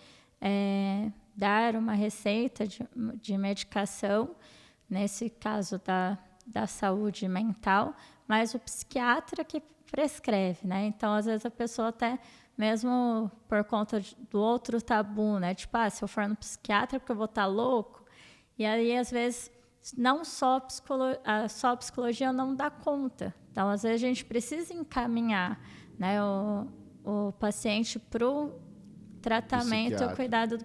dar uma receita de medicação, nesse caso da saúde mental, mas o psiquiatra que prescreve, né? Então, às vezes a pessoa até mesmo por conta do outro tabu, né? Tipo, se eu for no psiquiatra porque eu vou estar louco. E aí, às vezes, não só só a psicologia não dá conta. Então, às vezes, a gente precisa encaminhar, né, o paciente para o tratamento e o cuidado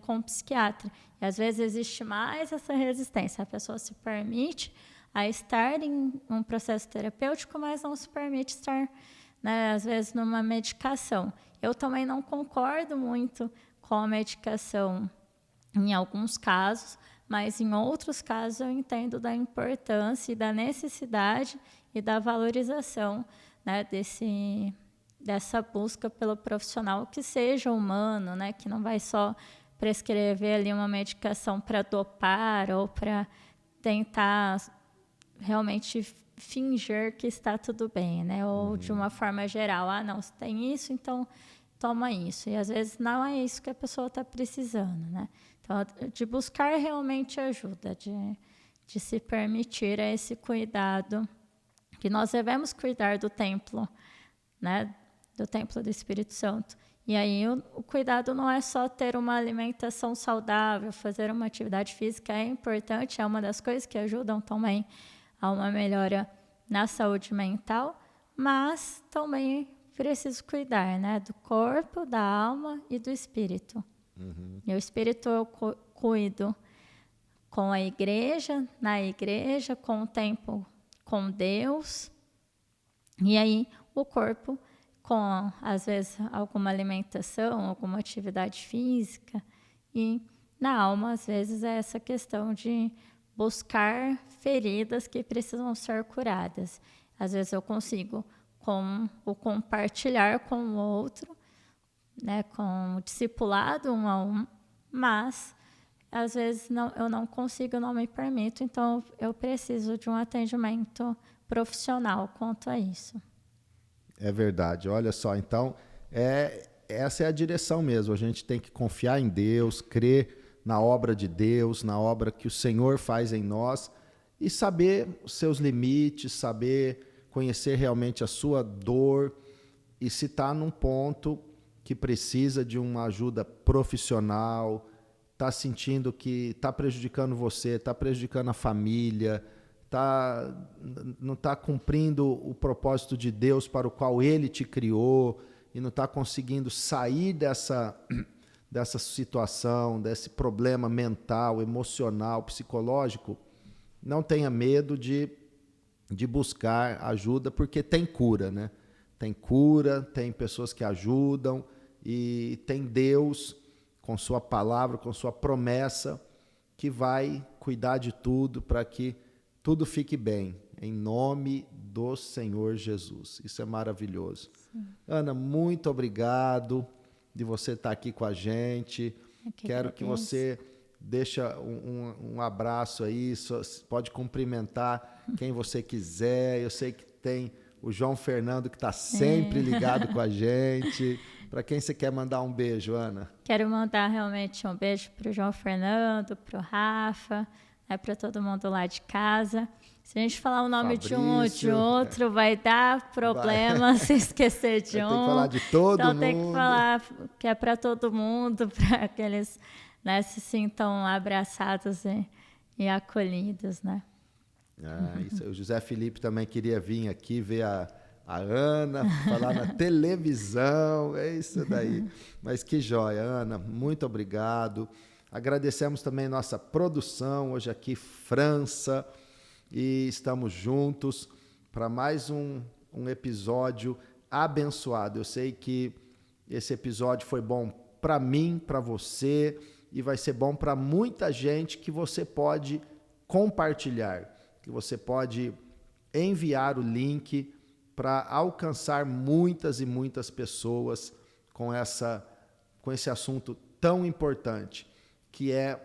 com o psiquiatra. E, às vezes, existe mais essa resistência. A pessoa se permite a estar em um processo terapêutico, mas não se permite estar, né, às vezes, numa medicação. Eu também não concordo muito com a medicação em alguns casos, mas em outros casos eu entendo da importância e da necessidade e da valorização, né, dessa busca pelo profissional que seja humano, né, que não vai só prescrever ali uma medicação para dopar ou para tentar realmente fingir que está tudo bem, né, ou de uma forma geral, não, você tem isso, então toma isso. E às vezes não é isso que a pessoa está precisando, né? Então, de buscar realmente ajuda, de se permitir esse cuidado, que nós devemos cuidar do templo, né? Do templo do Espírito Santo. E aí o cuidado não é só ter uma alimentação saudável, fazer uma atividade física é importante, é uma das coisas que ajudam também a uma melhora na saúde mental, mas também preciso cuidar, né? Do corpo, da alma e do espírito. E o espírito eu cuido com a igreja, na igreja, com o tempo com Deus. E aí o corpo com, às vezes, alguma alimentação, alguma atividade física. E na alma, às vezes, é essa questão de buscar feridas que precisam ser curadas. Às vezes eu consigo com o compartilhar com o outro, né, com o discipulado um a um, mas às vezes eu não consigo, não me permito, então eu preciso de um atendimento profissional quanto a isso. É verdade, olha só, então essa é a direção mesmo, a gente tem que confiar em Deus, crer na obra de Deus, na obra que o Senhor faz em nós e saber os seus limites, saber conhecer realmente a sua dor e se está num ponto que precisa de uma ajuda profissional, está sentindo que está prejudicando você, está prejudicando a família, não está cumprindo o propósito de Deus para o qual Ele te criou e não está conseguindo sair dessa situação, desse problema mental, emocional, psicológico, não tenha medo de buscar ajuda, porque tem cura, né? Tem cura, tem pessoas que ajudam e tem Deus com sua palavra, com sua promessa, que vai cuidar de tudo para que tudo fique bem, em nome do Senhor Jesus. Isso é maravilhoso. Sim. Ana, muito obrigado de você estar aqui com a gente. Quero que você deixe um abraço aí, pode cumprimentar quem você quiser. Eu sei que tem o João Fernando, que está sempre ligado com a gente. Para quem você quer mandar um beijo, Ana? Quero mandar realmente um beijo para o João Fernando, para o Rafa, para todo mundo lá de casa. Se a gente falar o nome de um ou de Fabrício, outro, vai dar problema se esquecer de Tem um. que falar de todo então mundo. tem que falar que é para todo mundo, para que eles, né, se sintam abraçados e acolhidos, né? Isso, o José Felipe também queria vir aqui ver a Ana, falar na televisão, é isso daí. Mas que joia, Ana, muito obrigado. Agradecemos também nossa produção, hoje aqui, França, e estamos juntos para mais um episódio abençoado. Eu sei que esse episódio foi bom para mim, para você, e vai ser bom para muita gente que você pode compartilhar, que você pode enviar o link para alcançar muitas e muitas pessoas com esse assunto tão importante, que é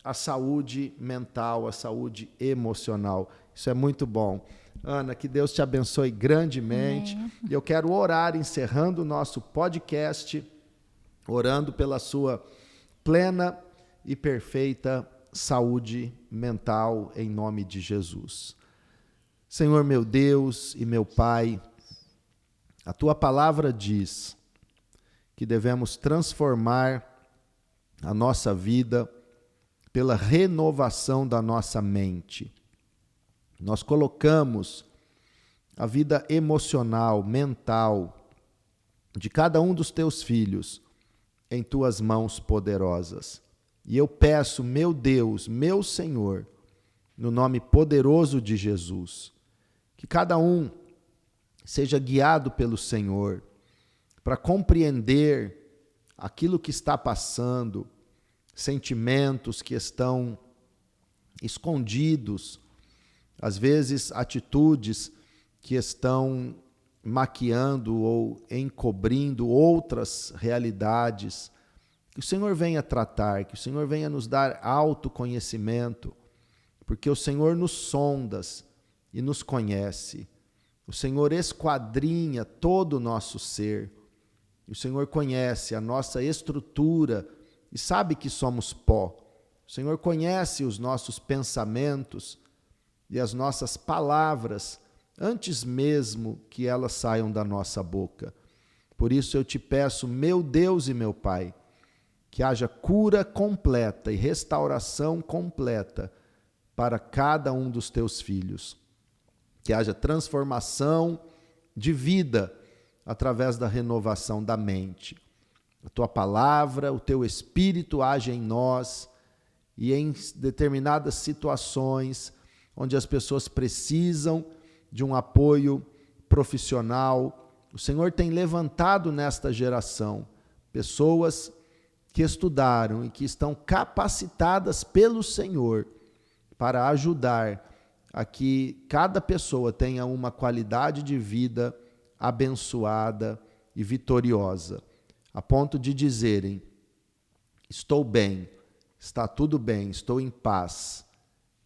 a saúde mental, a saúde emocional. Isso é muito bom. Ana, que Deus te abençoe grandemente. Amém. E eu quero orar, encerrando o nosso podcast, orando pela sua plena e perfeita saúde mental, em nome de Jesus. Senhor meu Deus e meu Pai, a Tua palavra diz que devemos transformar a nossa vida pela renovação da nossa mente. Nós colocamos a vida emocional, mental de cada um dos Teus filhos em Tuas mãos poderosas. E eu peço, meu Deus, meu Senhor, no nome poderoso de Jesus, que cada um seja guiado pelo Senhor para compreender aquilo que está passando, sentimentos que estão escondidos, às vezes atitudes que estão maquiando ou encobrindo outras realidades. Que o Senhor venha tratar, que o Senhor venha nos dar autoconhecimento, porque o Senhor nos sondas e nos conhece. O Senhor esquadrinha todo o nosso ser. O Senhor conhece a nossa estrutura e sabe que somos pó. O Senhor conhece os nossos pensamentos e as nossas palavras antes mesmo que elas saiam da nossa boca. Por isso eu te peço, meu Deus e meu Pai, que haja cura completa e restauração completa para cada um dos teus filhos. Que haja transformação de vida através da renovação da mente. A tua palavra, o teu Espírito age em nós e em determinadas situações onde as pessoas precisam de um apoio profissional. O Senhor tem levantado nesta geração pessoas que estudaram e que estão capacitadas pelo Senhor para ajudar a que cada pessoa tenha uma qualidade de vida abençoada e vitoriosa, a ponto de dizerem: estou bem, está tudo bem, estou em paz,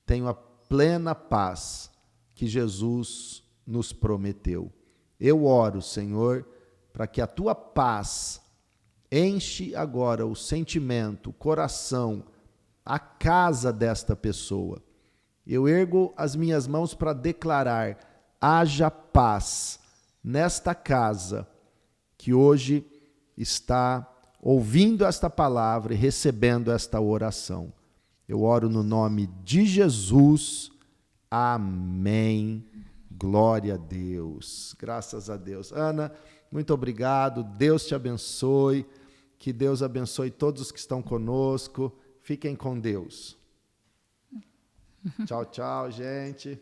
tenho a plena paz que Jesus nos prometeu. Eu oro, Senhor, para que a tua paz enche agora o sentimento, o coração, a casa desta pessoa. Eu ergo as minhas mãos para declarar: haja paz nesta casa que hoje está ouvindo esta palavra e recebendo esta oração. Eu oro no nome de Jesus. Amém. Glória a Deus. Graças a Deus. Ana, muito obrigado. Deus te abençoe. Que Deus abençoe todos os que estão conosco. Fiquem com Deus. Tchau, tchau, gente.